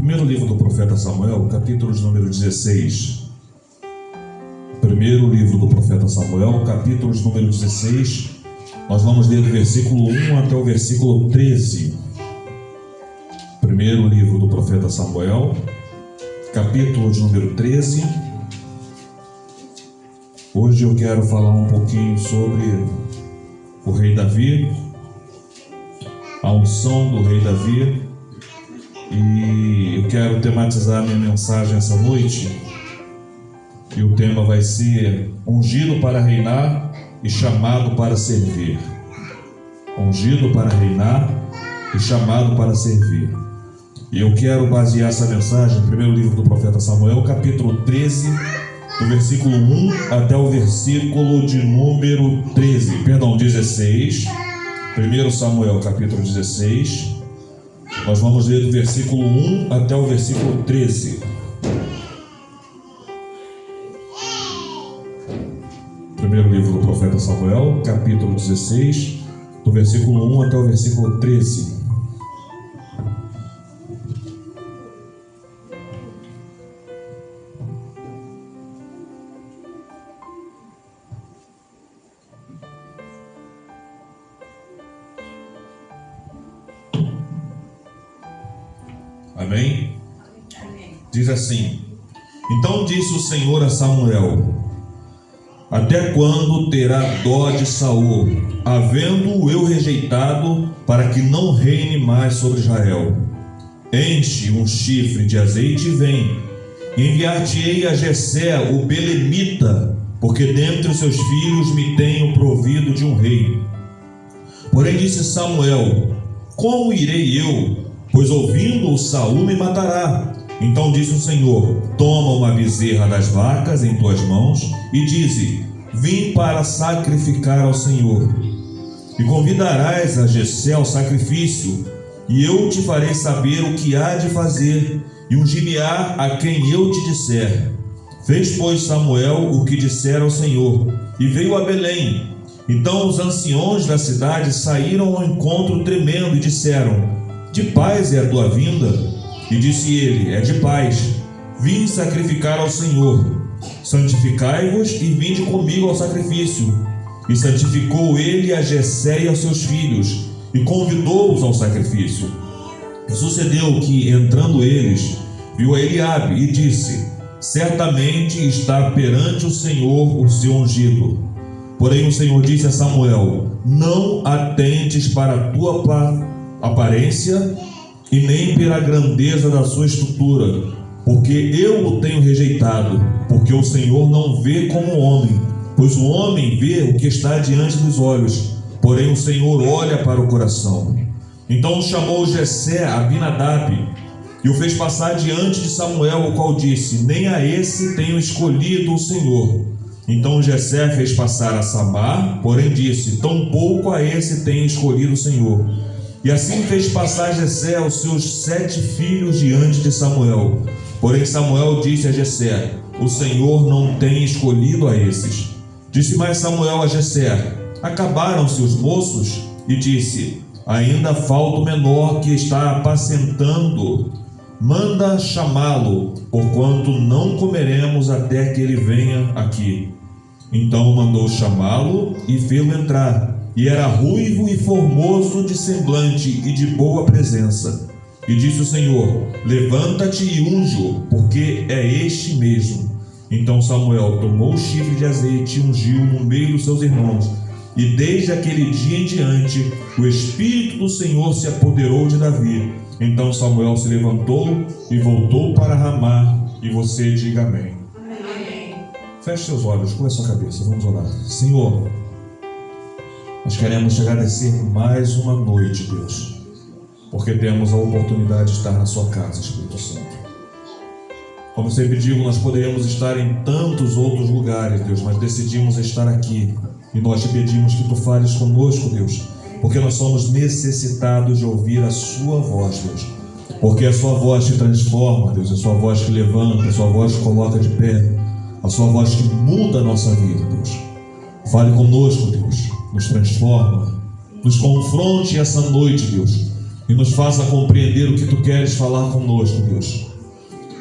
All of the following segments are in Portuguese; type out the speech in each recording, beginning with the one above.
Primeiro livro do profeta Samuel, capítulo de número 16. Primeiro livro do profeta Samuel, capítulo de número 16. Nós vamos ler do versículo 1 até o versículo 13. Primeiro livro do profeta Samuel, capítulo de número 13. Hoje eu quero falar um pouquinho sobre o rei Davi, a unção do rei Davi, e eu quero tematizar minha mensagem essa noite, e o tema vai ser ungido para reinar e chamado para servir. Ungido para reinar e chamado para servir. E eu quero basear essa mensagem no primeiro livro do profeta Samuel, capítulo 13, do versículo 1 até o versículo de número 16. 1 Samuel, capítulo 16. Nós vamos ler do versículo 1 até o versículo 13. Primeiro livro do profeta Samuel, capítulo 16, do versículo 1 até o versículo 13. Amém? Diz assim: Então disse o Senhor a Samuel: Até quando terá dó de Saul, havendo-o eu rejeitado, para que não reine mais sobre Israel? Enche um chifre de azeite e vem. Enviar-te-ei a Jessé, o belemita, porque dentre os seus filhos me tenho provido de um rei. Porém disse Samuel: Como irei eu? Pois ouvindo-o Saul me matará. Então disse o Senhor: Toma uma bezerra das vacas em tuas mãos e dize: Vim para sacrificar ao Senhor. E convidarás a Jessé ao sacrifício, e eu te farei saber o que há de fazer, e ungir-me-á a quem eu te disser. Fez, pois, Samuel o que dissera ao Senhor, e veio a Belém. Então os anciões da cidade saíram ao encontro tremendo e disseram: De paz é a tua vinda? E disse ele: É de paz. Vim sacrificar ao Senhor. Santificai-vos e vinde comigo ao sacrifício. E santificou ele a Jessé e aos seus filhos, e convidou-os ao sacrifício. E sucedeu que, entrando eles, viu a Eliabe e disse: Certamente está perante o Senhor o seu ungido. Porém o Senhor disse a Samuel: Não atentes para a tua aparência e nem pela grandeza da sua estrutura, porque eu o tenho rejeitado, porque o Senhor não vê como o homem, pois o homem vê o que está diante dos olhos, porém o Senhor olha para o coração. Então chamou Jessé a Abinadab e o fez passar diante de Samuel, o qual disse: Nem a esse tenho escolhido o Senhor. Então Jessé fez passar a Samar, porém disse: Tampouco a esse tenho escolhido o Senhor. E assim fez passar Jessé os seus 7 filhos diante de Samuel. Porém Samuel disse a Jessé: O Senhor não tem escolhido a esses. Disse mais Samuel a Jessé: Acabaram-se os moços? E disse: Ainda falta o menor que está apacentando. Manda chamá-lo, porquanto não comeremos até que ele venha aqui. Então mandou chamá-lo e fê-lo entrar. E era ruivo e formoso de semblante e de boa presença. E disse o Senhor: Levanta-te e unge-o, porque é este mesmo. Então Samuel tomou o chifre de azeite e ungiu no meio dos seus irmãos. E desde aquele dia em diante, o Espírito do Senhor se apoderou de Davi. Então Samuel se levantou e voltou para Ramá. E você diga amém. Amém. Feche seus olhos, curva a sua cabeça, vamos orar. Senhor, nós queremos te agradecer mais uma noite, Deus, porque temos a oportunidade de estar na sua casa, Espírito Santo. Como sempre digo, nós poderíamos estar em tantos outros lugares, Deus, mas decidimos estar aqui. E nós te pedimos que tu fales conosco, Deus, porque nós somos necessitados de ouvir a sua voz, Deus. Porque a sua voz te transforma, Deus, a sua voz que levanta, a sua voz que coloca de pé, a sua voz que muda a nossa vida, Deus. Fale conosco, Deus, nos transforma, nos confronte essa noite, Deus, e nos faça compreender o que Tu queres falar conosco, Deus.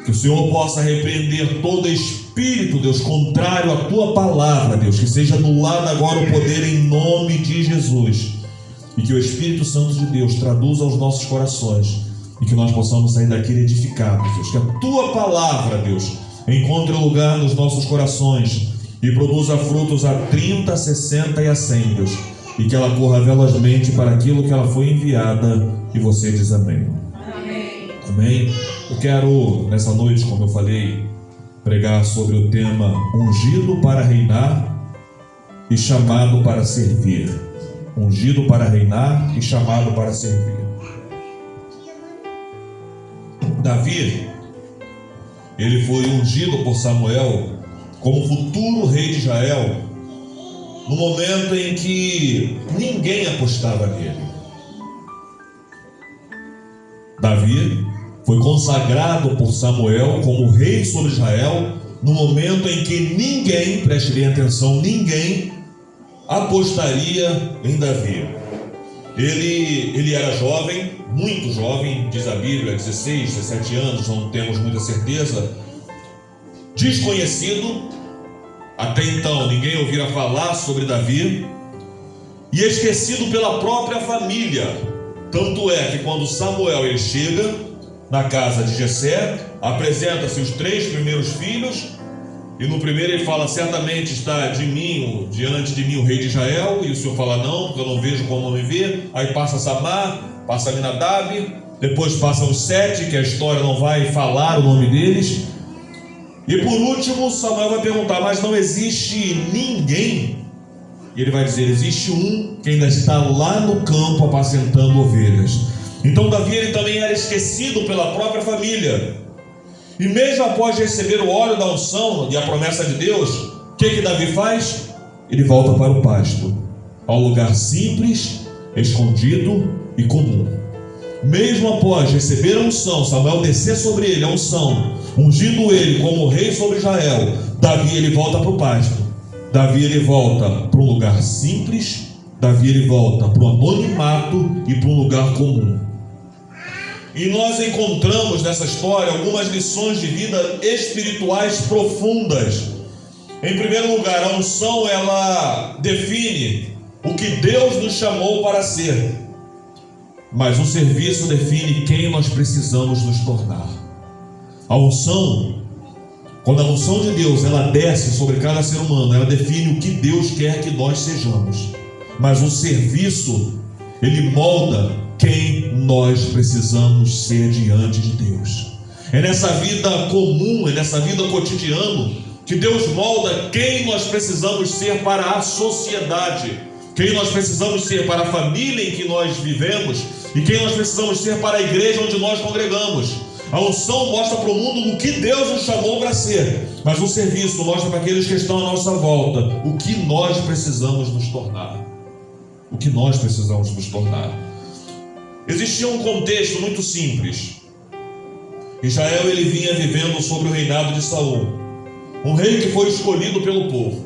Que o Senhor possa repreender todo espírito, Deus, contrário à Tua palavra, Deus. Que seja anulado agora o poder em nome de Jesus. E que o Espírito Santo de Deus traduza aos nossos corações. E que nós possamos sair daqui edificados, Deus. Que a Tua palavra, Deus, encontre lugar nos nossos corações e produza frutos a 30, 60 e a 100, Deus. E que ela corra velozmente para aquilo que ela foi enviada. E você diz amém. Amém. Amém. Eu quero, nessa noite, como eu falei, pregar sobre o tema ungido para reinar e chamado para servir. Ungido para reinar e chamado para servir. Davi, ele foi ungido por Samuel como futuro rei de Israel, no momento em que ninguém apostava nele. Davi foi consagrado por Samuel como rei sobre Israel, no momento em que ninguém, preste bem atenção, ninguém apostaria em Davi. Ele era jovem, muito jovem, diz a Bíblia, 16, 17 anos, não temos muita certeza. Desconhecido, até então ninguém ouvira falar sobre Davi, e esquecido pela própria família. Tanto é que quando Samuel ele chega na casa de Jessé, apresenta-se os 3 primeiros filhos, e no primeiro ele fala: certamente está diante de mim o rei de Israel. E o Senhor fala: não, porque eu não vejo como me vê. Aí passa Samar, passa Aminadab, depois passam os 7, que a história não vai falar o nome deles. E por último Samuel vai perguntar: mas não existe ninguém? E ele vai dizer: existe um que ainda está lá no campo apacentando ovelhas. Então Davi ele também era esquecido pela própria família. E mesmo após receber o óleo da unção e a promessa de Deus, o que Davi faz? Ele volta para o pasto, ao lugar simples, escondido e comum. Mesmo após receber a unção, Samuel descer sobre ele a unção, ungindo ele como rei sobre Israel, Davi ele volta para o pasto. Davi ele volta para um lugar simples, Davi ele volta para o anonimato e para um lugar comum. E nós encontramos nessa história algumas lições de vida espirituais profundas. Em primeiro lugar, a unção ela define o que Deus nos chamou para ser, mas o serviço define quem nós precisamos nos tornar. A unção, quando a unção de Deus ela desce sobre cada ser humano, ela define o que Deus quer que nós sejamos, mas o serviço ele molda quem nós precisamos ser diante de Deus. É nessa vida comum, é nessa vida cotidiana que Deus molda quem nós precisamos ser para a sociedade, quem nós precisamos ser para a família em que nós vivemos e quem nós precisamos ser para a igreja onde nós congregamos. A unção mostra para o mundo o que Deus nos chamou para ser, mas o serviço mostra para aqueles que estão à nossa volta o que nós precisamos nos tornar. O que nós precisamos nos tornar. Existia um contexto muito simples. Israel ele vinha vivendo sobre o reinado de Saul, um rei que foi escolhido pelo povo,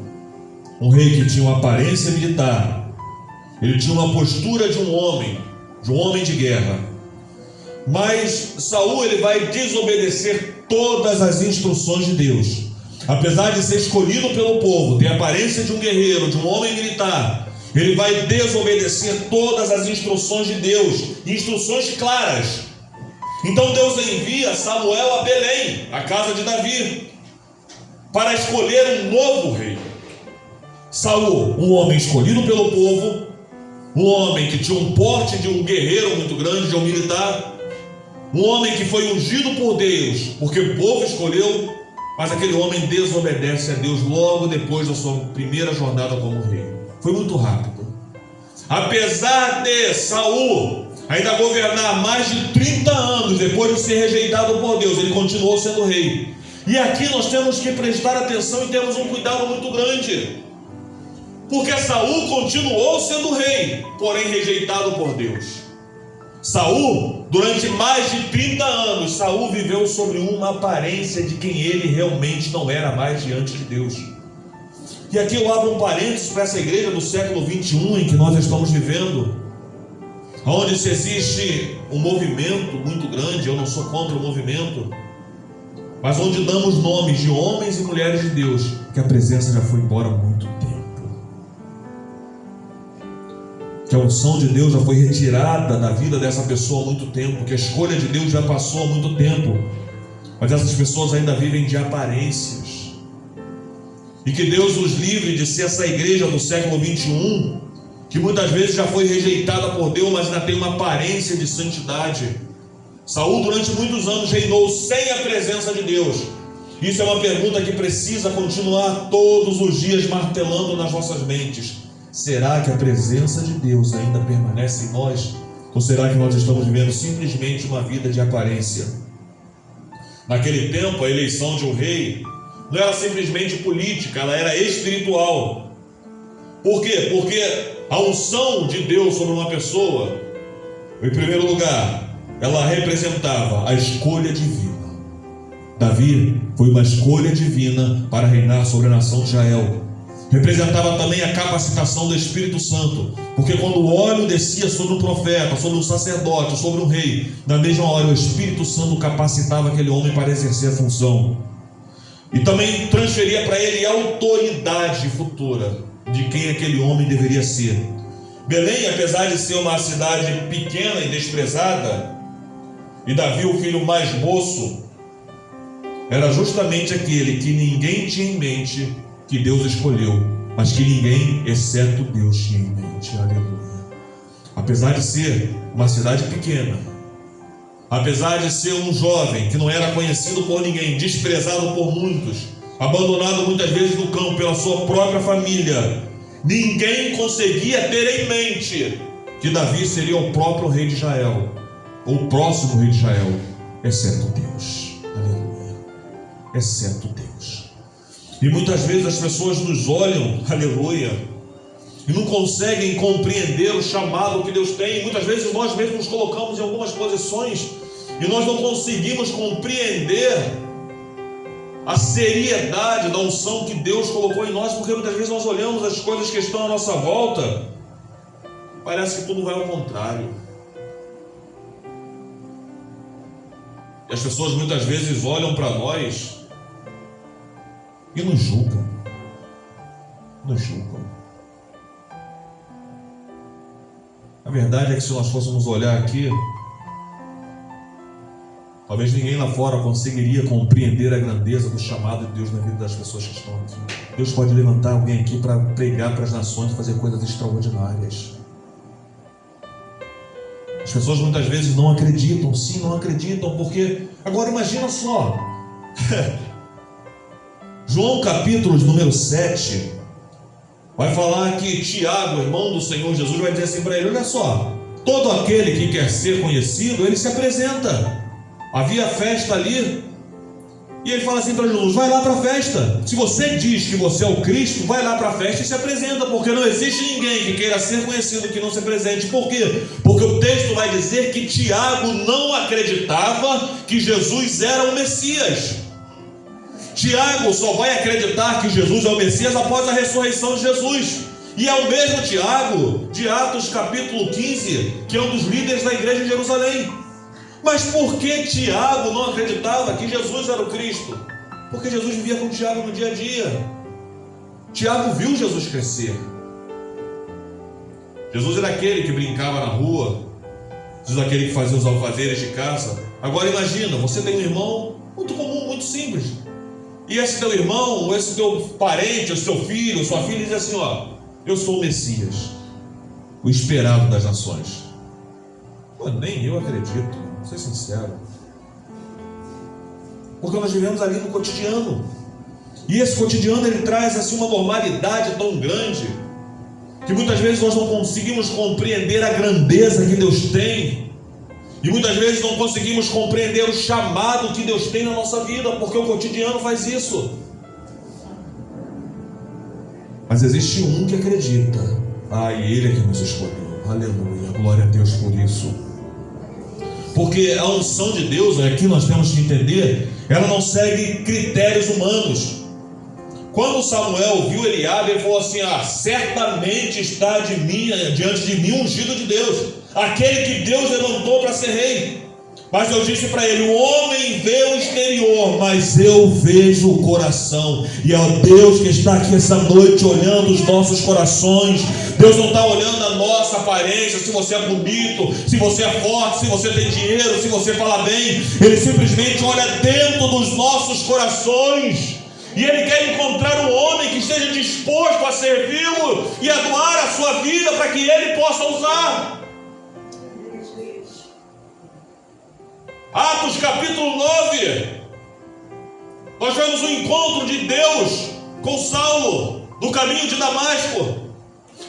um rei que tinha uma aparência militar, ele tinha uma postura de um homem de guerra. Mas Saul ele vai desobedecer todas as instruções de Deus. Apesar de ser escolhido pelo povo, ter a aparência de um guerreiro, de um homem militar, ele vai desobedecer todas as instruções de Deus, instruções claras. Então Deus envia Samuel a Belém, a casa de Davi, para escolher um novo rei. Saul, um homem escolhido pelo povo, um homem que tinha um porte de um guerreiro muito grande, de um militar, um homem que foi ungido por Deus, porque o povo escolheu, mas aquele homem desobedece a Deus logo depois da sua primeira jornada como rei. Foi muito rápido. Apesar de Saul ainda governar mais de 30 anos depois de ser rejeitado por Deus, ele continuou sendo rei. E aqui nós temos que prestar atenção e temos um cuidado muito grande, porque Saul continuou sendo rei, porém rejeitado por Deus. Saul, durante mais de 30 anos, Saul viveu sobre uma aparência de quem ele realmente não era mais diante de Deus. E aqui eu abro um parênteses para essa igreja do século 21 em que nós estamos vivendo. onde se existe um movimento muito grande, eu não sou contra o movimento, mas onde damos nomes de homens e mulheres de Deus, que a presença já foi embora há muito tempo, que a unção de Deus já foi retirada da vida dessa pessoa há muito tempo, que a escolha de Deus já passou há muito tempo, mas essas pessoas ainda vivem de aparências, e que Deus nos livre de ser essa igreja do século 21, que muitas vezes já foi rejeitada por Deus, mas ainda tem uma aparência de santidade. Saul durante muitos anos reinou sem a presença de Deus. Isso é uma pergunta que precisa continuar todos os dias martelando nas nossas mentes. Será que a presença de Deus ainda permanece em nós? Ou será que nós estamos vivendo simplesmente uma vida de aparência? Naquele tempo, a eleição de um rei não era simplesmente política, ela era espiritual. Por quê? Porque a unção de Deus sobre uma pessoa, em primeiro lugar, ela representava a escolha divina. Davi foi uma escolha divina para reinar sobre a nação de Israel. Representava também a capacitação do Espírito Santo, porque quando o óleo descia sobre o profeta, sobre o sacerdote, sobre o rei, na mesma hora o Espírito Santo capacitava aquele homem para exercer a função. E também transferia para ele a autoridade futura de quem aquele homem deveria ser. Belém, apesar de ser uma cidade pequena e desprezada, e Davi, o filho mais moço, era justamente aquele que ninguém tinha em mente que Deus escolheu, mas que ninguém, exceto Deus, tinha em mente. Aleluia. Apesar de ser uma cidade pequena, apesar de ser um jovem que não era conhecido por ninguém, desprezado por muitos, abandonado muitas vezes no campo pela sua própria família, ninguém conseguia ter em mente que Davi seria o próprio rei de Israel, ou o próximo rei de Israel, exceto Deus. Aleluia. Exceto Deus. E muitas vezes as pessoas nos olham, aleluia, e não conseguem compreender o chamado que Deus tem. E muitas vezes nós mesmos nos colocamos em algumas posições e nós não conseguimos compreender a seriedade da unção que Deus colocou em nós, porque muitas vezes nós olhamos as coisas que estão à nossa volta, parece que tudo vai ao contrário. E as pessoas muitas vezes olham para nós e nos julgam. Nos julgam. A verdade é que se nós fôssemos olhar aqui, talvez ninguém lá fora conseguiria compreender a grandeza do chamado de Deus na vida das pessoas que estão aqui. Deus pode levantar alguém aqui para pregar para as nações e fazer coisas extraordinárias. As pessoas muitas vezes não acreditam, sim, não acreditam, porque... Agora imagina só, João capítulo número 7, vai falar que Tiago, irmão do Senhor Jesus, vai dizer assim para ele: olha só, todo aquele que quer ser conhecido, ele se apresenta. Havia festa ali, e ele fala assim para Jesus: vai lá para a festa. Se você diz que você é o Cristo, vai lá para a festa e se apresenta, porque não existe ninguém que queira ser conhecido que não se apresente. Por quê? Porque o texto vai dizer que Tiago não acreditava que Jesus era o Messias. Tiago só vai acreditar que Jesus é o Messias após a ressurreição de Jesus. E é o mesmo Tiago de Atos capítulo 15, que é um dos líderes da igreja de Jerusalém. Mas por que Tiago não acreditava que Jesus era o Cristo? Porque Jesus vivia com Tiago no dia a dia. Tiago viu Jesus crescer. Jesus era aquele que brincava na rua, Jesus era aquele que fazia os alfazeres de casa. Agora imagina, você tem um irmão muito comum, muito simples, e esse teu irmão, ou esse teu parente, o seu filho, sua filha diz assim: ó, eu sou o Messias, o esperado das nações. Pô, nem eu acredito, vou ser sincero, porque nós vivemos ali no cotidiano, e esse cotidiano ele traz assim uma normalidade tão grande, que muitas vezes nós não conseguimos compreender a grandeza que Deus tem, e muitas vezes não conseguimos compreender o chamado que Deus tem na nossa vida, porque o cotidiano faz isso. Mas existe um que acredita. E Ele é que nos escolheu. Aleluia, glória a Deus por isso. Porque a unção de Deus, aqui nós temos que entender, ela não segue critérios humanos. Quando Samuel viu Eliabe, ele falou assim: certamente está diante de mim ungido de Deus. aquele que Deus levantou para ser rei. Mas eu disse para ele: o homem vê o exterior, mas eu vejo o coração. E é o Deus que está aqui essa noite olhando os nossos corações. Deus não está olhando a nossa aparência, se você é bonito, se você é forte, se você tem dinheiro, se você fala bem. Ele simplesmente olha dentro dos nossos corações. E Ele quer encontrar um homem que esteja disposto a servi-lo e a doar a sua vida para que Ele possa usar. Atos capítulo 9, nós vemos o encontro de Deus com Saulo no caminho de Damasco.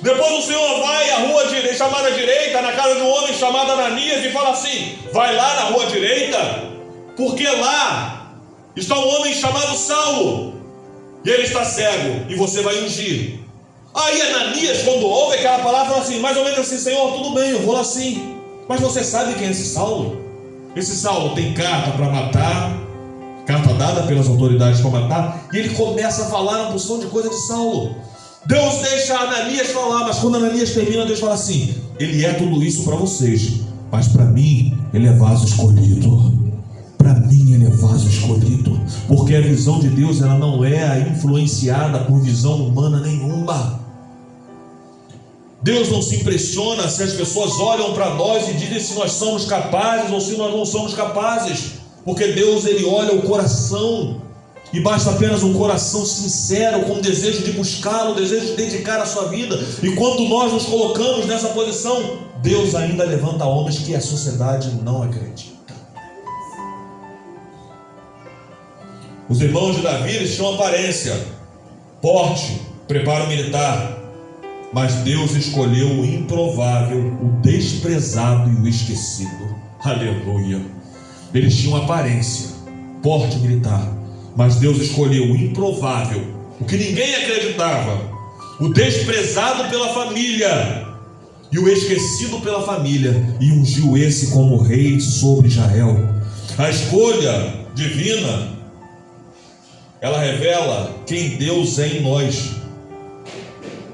Depois o Senhor vai à rua chamada direita, na casa de um homem chamado Ananias, e fala assim: vai lá na rua direita, porque lá está um homem chamado Saulo, e ele está cego, e você vai ungir. Aí Ananias, quando ouve aquela palavra, fala assim, mais ou menos assim: Senhor, tudo bem, eu vou lá sim, mas você sabe quem é esse Saulo? Esse Saulo tem carta para matar, carta dada pelas autoridades para matar, e ele começa a falar uma porção de coisa de Saulo. Deus deixa Ananias falar, mas quando Ananias termina, Deus fala assim: ele é tudo isso para vocês, mas para mim ele é vaso escolhido. Para mim ele é vaso escolhido, porque a visão de Deus, ela não é influenciada por visão humana nenhuma. Deus não se impressiona se as pessoas olham para nós e dizem se nós somos capazes ou se nós não somos capazes, porque Deus, ele olha o coração, e basta apenas um coração sincero, com desejo de buscá-lo, desejo de dedicar a sua vida. E quando nós nos colocamos nessa posição, Deus ainda levanta homens que a sociedade não acredita. Os irmãos de Davi, eles tinham aparência, porte, preparo militar, mas Deus escolheu o improvável, o desprezado e o esquecido. Aleluia. Eles tinham aparência, porte militar, mas Deus escolheu o improvável, o que ninguém acreditava, o desprezado pela família e o esquecido pela família, e ungiu esse como rei sobre Israel. A escolha divina, ela revela quem Deus é em nós,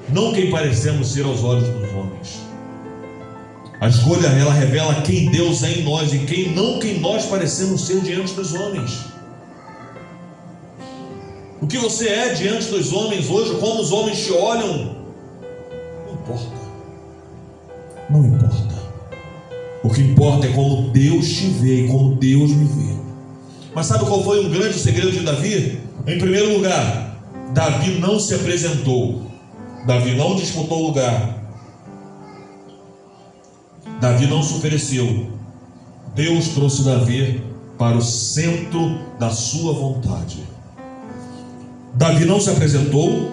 não quem parecemos ser aos olhos dos homens. A escolha, ela revela quem Deus é em nós e quem nós parecemos ser diante dos homens. O que você é diante dos homens hoje, como os homens te olham, não importa. Não importa. O que importa é como Deus te vê e como Deus me vê. Mas sabe qual foi um grande segredo de Davi? Em primeiro lugar, Davi não se apresentou. Davi não disputou lugar. Davi não se ofereceu. Deus trouxe Davi para o centro da sua vontade. Davi não se apresentou.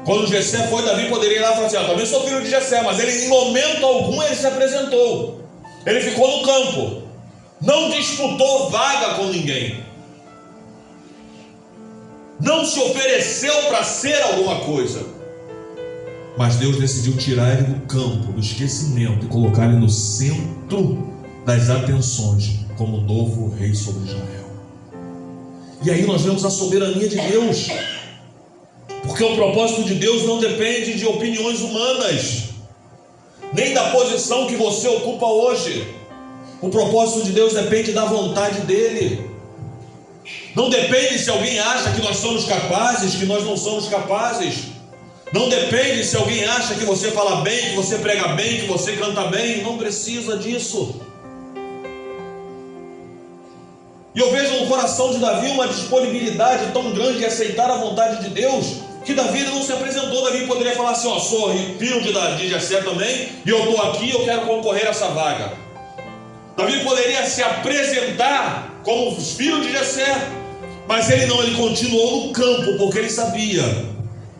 Quando Jessé foi, Davi poderia ir lá e falar assim: também sou filho de Jessé, mas ele em momento algum ele se apresentou. Ele ficou no campo, não disputou vaga com ninguém, não se ofereceu para ser alguma coisa. Mas Deus decidiu tirar ele do campo, do esquecimento, e colocar ele no centro das atenções, como novo rei sobre Israel. E aí nós vemos a soberania de Deus, porque o propósito de Deus não depende de opiniões humanas, nem da posição que você ocupa hoje. O propósito de Deus depende da vontade dele. Não depende se alguém acha que nós somos capazes, que nós não somos capazes. Não depende se alguém acha que você fala bem, que você prega bem, que você canta bem. Não precisa disso. E eu vejo no coração de Davi uma disponibilidade tão grande em aceitar a vontade de Deus, que Davi não se apresentou. Davi poderia falar assim: sou filho de Jessé também, e eu estou aqui, eu quero concorrer a essa vaga. Davi poderia se apresentar como filho de Jessé, mas ele não, ele continuou no campo, porque ele sabia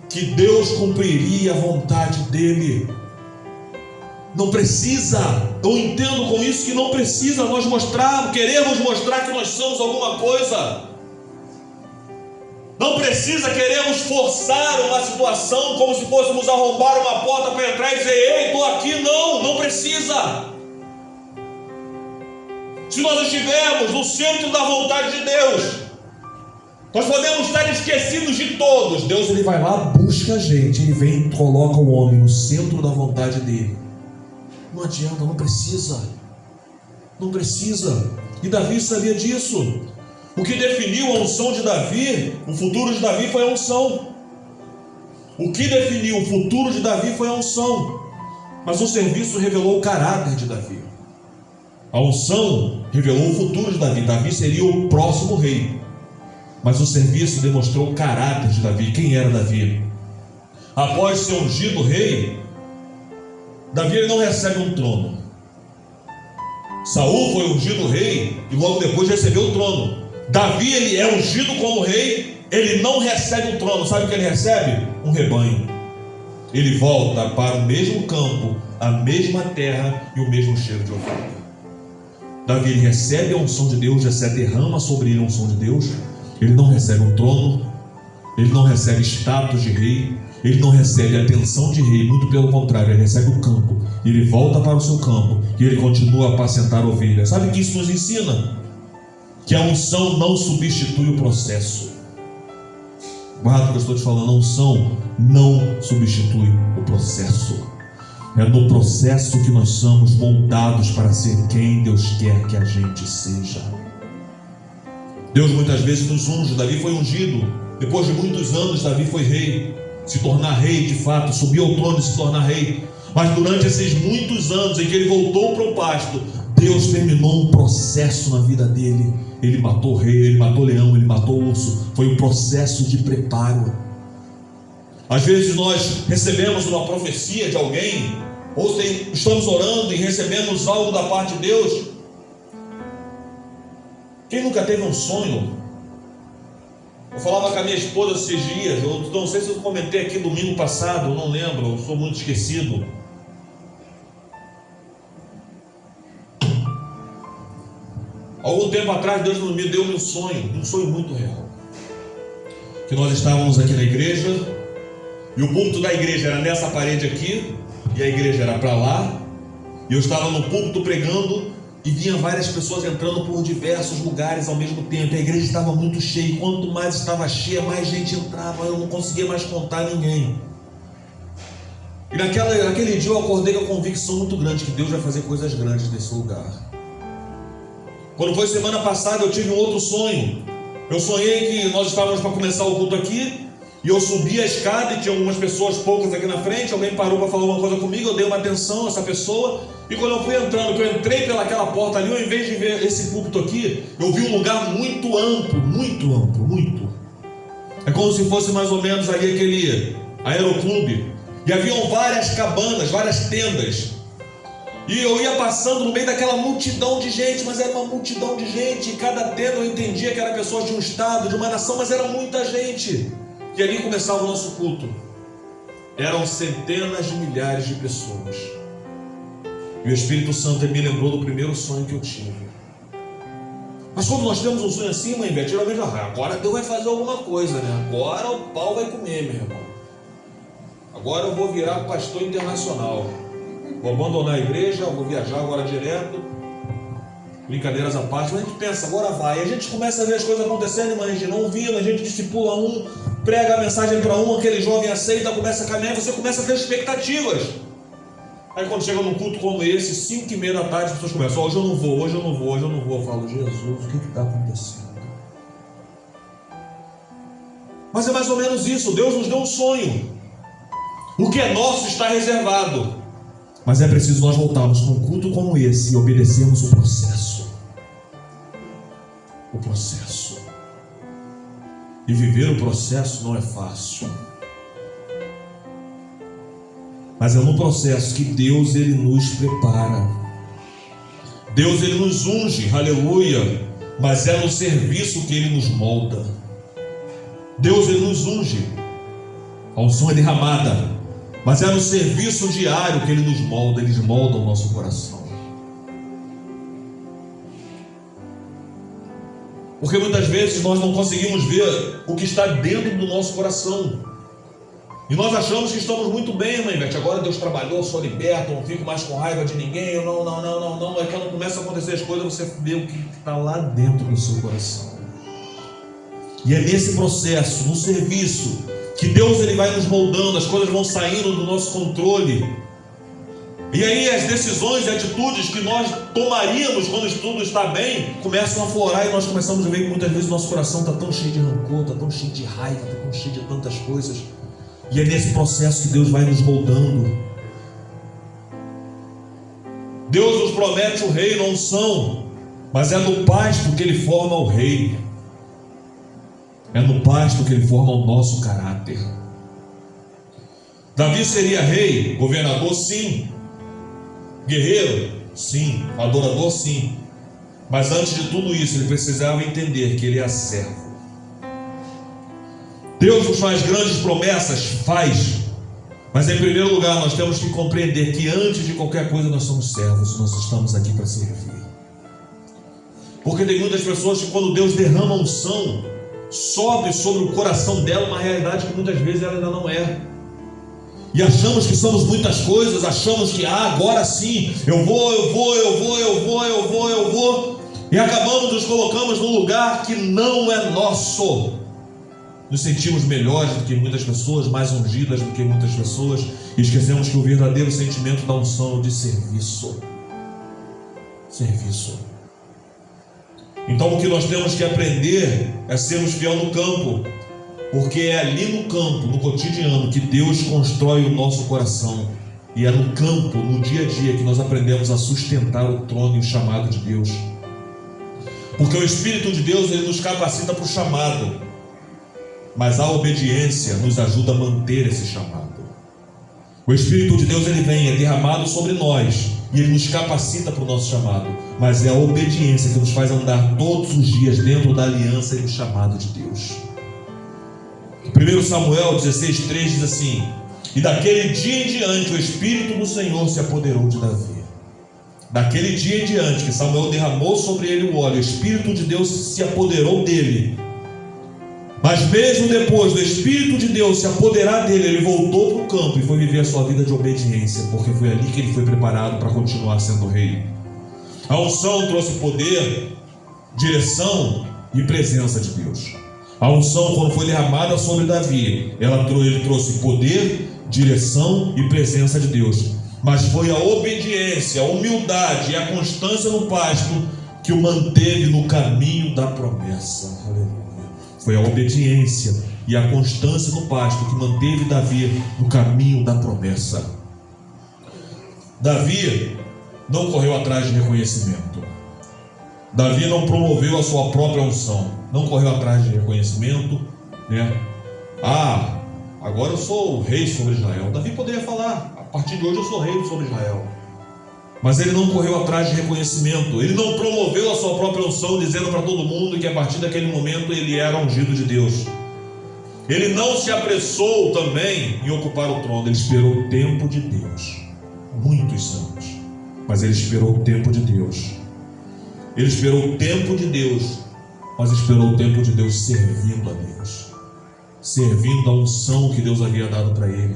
que Deus cumpriria a vontade dele. Não precisa, eu entendo com isso que não precisa nós queremos mostrar que nós somos alguma coisa. Não precisa queremos forçar uma situação como se fôssemos arrombar uma porta para entrar e dizer: ei, estou aqui. Não precisa. Se nós estivermos no centro da vontade de Deus, nós podemos estar esquecidos de todos. Deus, ele vai lá, busca a gente, ele vem e coloca o homem no centro da vontade dele. Não adianta, não precisa. Não precisa. E Davi sabia disso. O que definiu a unção de Davi, o futuro de Davi, foi a unção. O que definiu o futuro de Davi foi a unção. Mas o serviço revelou o caráter de Davi. A unção revelou o futuro de Davi. Davi seria o próximo rei. Mas o serviço demonstrou o caráter de Davi. Quem era Davi? Após ser ungido rei, Davi ele não recebe um trono. Saul foi ungido rei e logo depois recebeu o trono. Davi ele é ungido como rei, ele não recebe um trono. Sabe o que ele recebe? Um rebanho. Ele volta para o mesmo campo, a mesma terra e o mesmo cheiro de ovelha. Davi ele recebe a unção de Deus, já derrama sobre ele a unção de Deus. Ele não recebe um trono, ele não recebe status de rei, ele não recebe atenção de rei, muito pelo contrário, ele recebe o campo, ele volta para o seu campo e ele continua a apacentar ovelhas. Sabe o que isso nos ensina? Que a unção não substitui o processo. Guarda o que eu estou te falando, a unção não substitui o processo. É no processo que nós somos moldados para ser quem Deus quer que a gente seja. Deus muitas vezes nos unge. Davi foi ungido. Depois de muitos anos, Davi foi rei. Se tornar rei de fato, subir ao trono e se tornar rei. Mas durante esses muitos anos em que ele voltou para o pasto, Deus terminou um processo na vida dele. Ele matou o rei, ele matou o leão, ele matou o urso. Foi um processo de preparo. Às vezes nós recebemos uma profecia de alguém, ou estamos orando e recebemos algo da parte de Deus. Quem nunca teve um sonho? Eu falava com a minha esposa esses dias, eu não sei se eu comentei aqui domingo passado, eu não lembro, eu sou muito esquecido. Algum tempo atrás Deus me deu um sonho muito real. Que nós estávamos aqui na igreja, e o púlpito da igreja era nessa parede aqui, e a igreja era para lá, e eu estava no púlpito pregando, e vinha várias pessoas entrando por diversos lugares ao mesmo tempo. A igreja estava muito cheia, e quanto mais estava cheia, mais gente entrava, eu não conseguia mais contar ninguém. E naquele dia eu acordei com a convicção muito grande que Deus vai fazer coisas grandes nesse lugar. Quando foi semana passada eu tive um outro sonho. Eu sonhei que nós estávamos para começar o culto aqui, e eu subi a escada e tinha algumas pessoas, poucas aqui na frente. Alguém parou para falar uma coisa comigo, eu dei uma atenção a essa pessoa, e quando eu fui entrando, que eu entrei pelaquela porta ali, ao invés de ver esse púlpito aqui, eu vi um lugar muito amplo, muito amplo, muito. É como se fosse mais ou menos ali aquele aeroclube, e haviam várias cabanas, várias tendas. E eu ia passando no meio daquela multidão de gente, mas era uma multidão de gente, e cada tenda eu entendia que era pessoas de um estado, de uma nação, mas era muita gente. E ali começava o nosso culto. Eram centenas de milhares de pessoas. E o Espírito Santo me lembrou do primeiro sonho que eu tive. Mas quando nós temos um sonho assim, mãe Beth, geralmente agora Deus vai fazer alguma coisa, né? Agora o pau vai comer, meu irmão. Agora eu vou virar pastor internacional. Vou abandonar a igreja, vou viajar agora direto. Brincadeiras à parte, mas a gente pensa, agora vai. E a gente começa a ver as coisas acontecendo, mas a gente não ouvindo, a gente discipula um, prega a mensagem para um, aquele jovem aceita, começa a caminhar, você começa a ter expectativas. Aí quando chega num culto como esse, 5h30 da tarde, as pessoas começam, hoje eu não vou, hoje eu não vou, hoje eu não vou. Eu falo, Jesus, o que está acontecendo? Mas é mais ou menos isso, Deus nos deu um sonho. O que é nosso está reservado. Mas é preciso nós voltarmos para um culto como esse e obedecermos o processo. O processo. E viver o processo não é fácil. Mas é no processo que Deus ele nos prepara. Deus ele nos unge, aleluia. Mas é no serviço que ele nos molda. Deus ele nos unge. A unção é derramada. Mas é no serviço diário que ele nos molda, ele molda o nosso coração. Porque muitas vezes nós não conseguimos ver o que está dentro do nosso coração. E nós achamos que estamos muito bem, mãe Beth. Agora Deus trabalhou, sou liberto, não fico mais com raiva de ninguém. Não. É que quando começam a acontecer as coisas, você vê o que está lá dentro do seu coração. E é nesse processo, no serviço, que Deus ele vai nos moldando, as coisas vão saindo do nosso controle. E aí as decisões e atitudes que nós tomaríamos quando tudo está bem começam a florar, e nós começamos a ver que muitas vezes o nosso coração está tão cheio de rancor, está tão cheio de raiva, está tão cheio de tantas coisas. E é nesse processo que Deus vai nos moldando. Deus nos promete o reino, a unção, mas é no pasto que Ele forma o rei. É no pasto que Ele forma o nosso caráter. Davi seria rei, governador, sim. Guerreiro, sim. Adorador, sim. Mas antes de tudo isso, ele precisava entender que ele é servo. Deus nos faz grandes promessas, faz. Mas em primeiro lugar, nós temos que compreender que antes de qualquer coisa nós somos servos. Nós estamos aqui para servir. Porque tem muitas pessoas que quando Deus derrama unção, sobe sobre o coração dela uma realidade que muitas vezes ela ainda não é. E achamos que somos muitas coisas, achamos que agora sim, eu vou. E acabamos nos colocamos num lugar que não é nosso. Nos sentimos melhores do que muitas pessoas, mais ungidas do que muitas pessoas, e esquecemos que o verdadeiro sentimento da unção é o de serviço. Serviço. Então o que nós temos que aprender é sermos fiel no campo. Porque é ali no campo, no cotidiano, que Deus constrói o nosso coração. E é no campo, no dia a dia, que nós aprendemos a sustentar o trono e o chamado de Deus. Porque o Espírito de Deus, ele nos capacita para o chamado, mas a obediência nos ajuda a manter esse chamado. O Espírito de Deus, ele vem, é derramado sobre nós, e ele nos capacita para o nosso chamado. Mas é a obediência que nos faz andar todos os dias dentro da aliança e do chamado de Deus. 1 Samuel 16,3 diz assim: e daquele dia em diante o Espírito do Senhor se apoderou de Davi. Daquele dia em diante que Samuel derramou sobre ele o óleo, o Espírito de Deus se apoderou dele. Mas mesmo depois do Espírito de Deus se apoderar dele, ele voltou para o campo e foi viver a sua vida de obediência, porque foi ali que ele foi preparado para continuar sendo rei. A unção trouxe poder, direção e presença de Deus. A unção, quando foi derramada sobre Davi, ele trouxe poder, direção e presença de Deus. Mas foi a obediência, a humildade e a constância no pasto que o manteve no caminho da promessa. Aleluia. Foi a obediência e a constância no pasto que manteve Davi no caminho da promessa. Davi não correu atrás de reconhecimento. Davi não promoveu a sua própria unção, não correu atrás de reconhecimento, né? Agora eu sou o rei sobre Israel. Davi poderia falar: a partir de hoje eu sou rei sobre Israel. Mas ele não correu atrás de reconhecimento. Ele não promoveu a sua própria unção, dizendo para todo mundo que a partir daquele momento ele era ungido de Deus. Ele não se apressou também em ocupar o trono. Ele esperou o tempo de Deus. Muitos anos, mas ele esperou o tempo de Deus. Ele esperou o tempo de Deus, mas esperou o tempo de Deus servindo a Deus, servindo a unção que Deus havia dado para ele,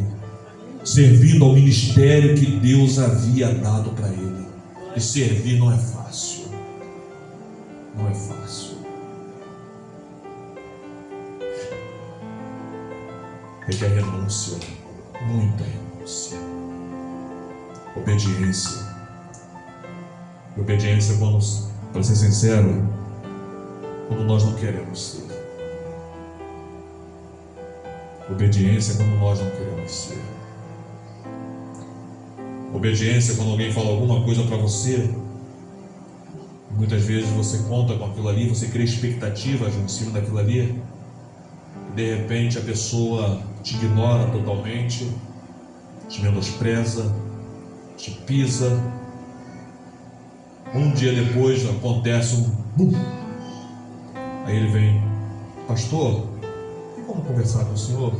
servindo ao ministério que Deus havia dado para ele. E servir não é fácil. Não é fácil. Requer renúncia, muita renúncia. Obediência. Obediência, para ser sincero, quando nós não queremos ser. Obediência quando nós não queremos ser. Obediência quando alguém fala alguma coisa para você, muitas vezes você conta com aquilo ali, você cria expectativas em cima daquilo ali, e de repente a pessoa te ignora totalmente, te menospreza, te pisa. Um dia depois acontece um bum. Aí ele vem: pastor, tem como conversar com o senhor?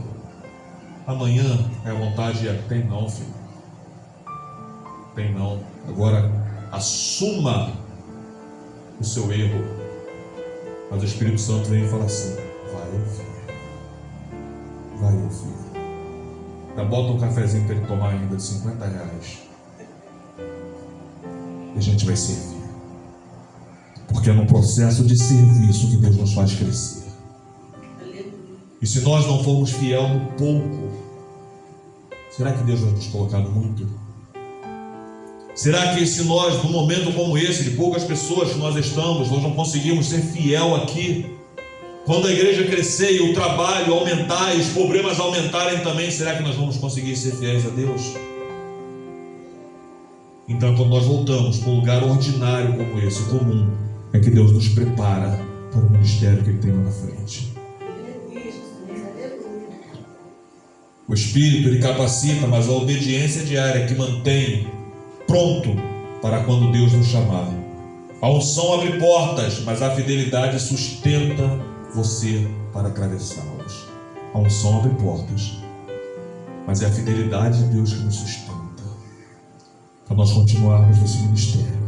Amanhã é a vontade, tem não, filho. Tem não. Agora assuma o seu erro. Mas o Espírito Santo vem e fala assim: vai, filho. Vai, filho. Já bota um cafezinho para ele tomar ainda de R$50. E a gente vai servir. Porque é no processo de serviço que Deus nos faz crescer. E se nós não formos fiel no pouco, será que Deus vai nos colocar muito? Será que se nós, num momento como esse, de poucas pessoas que nós estamos, nós não conseguimos ser fiel aqui? Quando a igreja crescer e o trabalho aumentar e os problemas aumentarem também, será que nós vamos conseguir ser fiéis a Deus? Então, quando nós voltamos para um lugar ordinário como esse, comum, é que Deus nos prepara para o ministério que Ele tem lá na frente. O Espírito, Ele capacita, mas a obediência diária que mantém pronto para quando Deus nos chamar. A unção abre portas, mas a fidelidade sustenta você para atravessá-los. A unção abre portas, mas é a fidelidade de Deus que nos sustenta para nós continuarmos nesse ministério.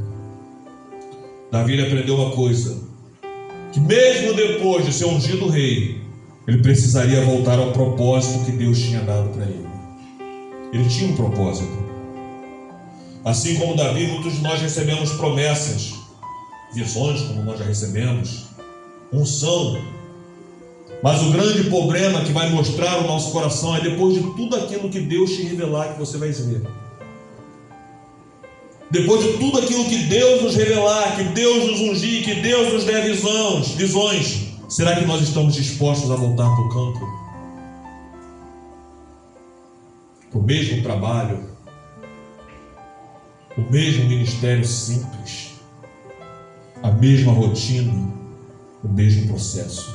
Davi aprendeu uma coisa, que mesmo depois de ser ungido rei, ele precisaria voltar ao propósito que Deus tinha dado para ele. Ele tinha um propósito. Assim como Davi, muitos de nós recebemos promessas, visões, como nós já recebemos, unção. Mas o grande problema que vai mostrar o nosso coração é depois de tudo aquilo que Deus te revelar, que você vai ver. Depois de tudo aquilo que Deus nos revelar, que Deus nos ungir, que Deus nos der visões, será que nós estamos dispostos a voltar para o campo? O mesmo trabalho, o mesmo ministério simples, a mesma rotina, o mesmo processo.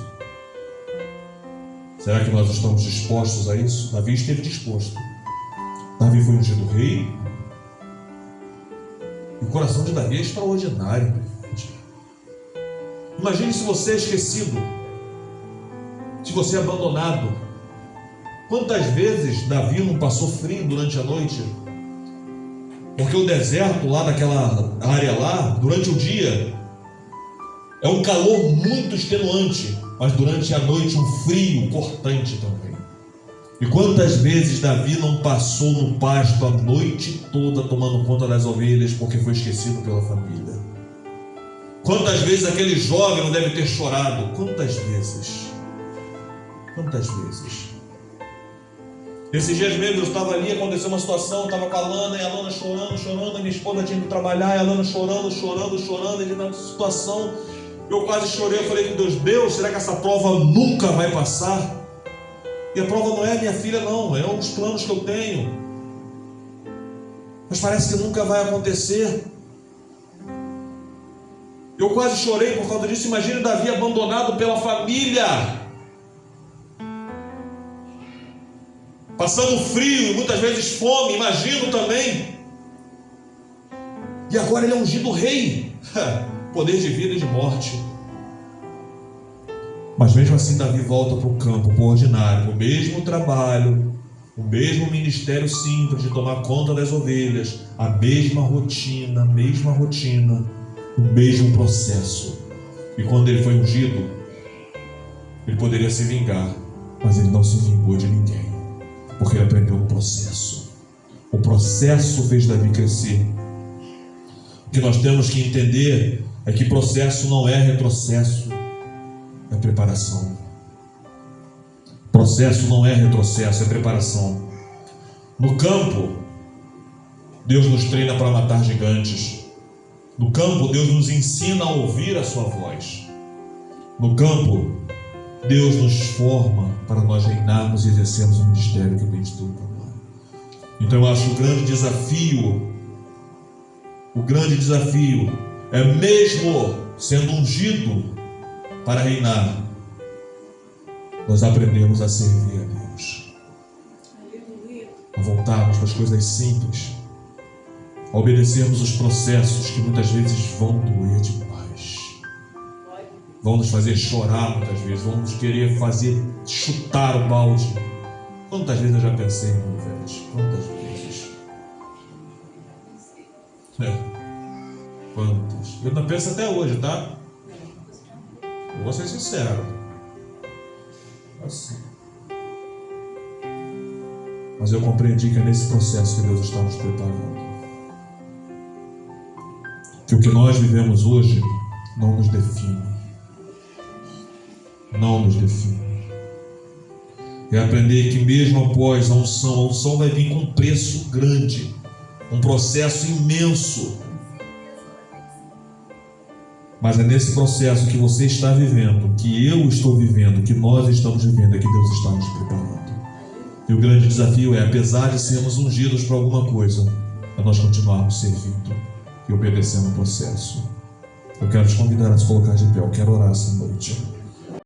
Será que nós estamos dispostos a isso? Davi esteve disposto. Davi foi ungido rei. E o coração de Davi é extraordinário. Imagine se você é esquecido, se você é abandonado. Quantas vezes Davi não passou frio durante a noite? Porque o deserto lá daquela área lá, durante o dia, é um calor muito extenuante, mas durante a noite um frio cortante também. E quantas vezes Davi não passou no pasto a noite toda tomando conta das ovelhas porque foi esquecido pela família? Quantas vezes aquele jovem não deve ter chorado? Quantas vezes? Quantas vezes? Esses dias mesmo eu estava ali, aconteceu uma situação, eu estava com a Lana, e a Lana chorando, a minha esposa tinha que trabalhar, e a Lana chorando, e na situação eu quase chorei. Eu falei com Deus, será que essa prova nunca vai passar? E a prova não é minha filha não, é os planos que eu tenho, mas parece que nunca vai acontecer. Eu quase chorei por causa disso. Imagine Davi abandonado pela família, passando frio e muitas vezes fome, imagino também. E agora ele é ungido rei, poder de vida e de morte. Mas mesmo assim Davi volta para o campo, para o ordinário, o mesmo trabalho, o mesmo ministério simples de tomar conta das ovelhas, a mesma rotina, o mesmo processo. E quando ele foi ungido, ele poderia se vingar, mas ele não se vingou de ninguém, porque ele aprendeu no processo. O processo fez Davi crescer. O que nós temos que entender é que processo não é retrocesso, é preparação. Processo não é retrocesso, é preparação. No campo, Deus nos treina para matar gigantes. No campo, Deus nos ensina a ouvir a sua voz. No campo, Deus nos forma para nós reinarmos e exercermos o ministério que Ele tem de tudo para nós. Então eu acho que o grande desafio é, mesmo sendo ungido para reinar, nós aprendemos a servir a Deus, a voltarmos para as coisas simples, a obedecermos os processos que muitas vezes vão doer demais, vão nos fazer chorar muitas vezes, vão nos querer fazer chutar o balde. Quantas vezes eu já pensei, meu velho? Quantas vezes? Quantas? Eu não penso até hoje, tá? Eu vou ser sincero. Assim. Mas eu compreendi que é nesse processo que Deus está nos preparando. Que o que nós vivemos hoje não nos define. Não nos define. É aprender que mesmo após a unção vai vir com um preço grande. um processo imenso. Mas é nesse processo que você está vivendo, que eu estou vivendo, que nós estamos vivendo, é que Deus está nos preparando. E o grande desafio é, apesar de sermos ungidos para alguma coisa, é nós continuarmos servindo e obedecendo o processo. Eu quero te convidar a se colocar de pé. Eu quero orar essa noite.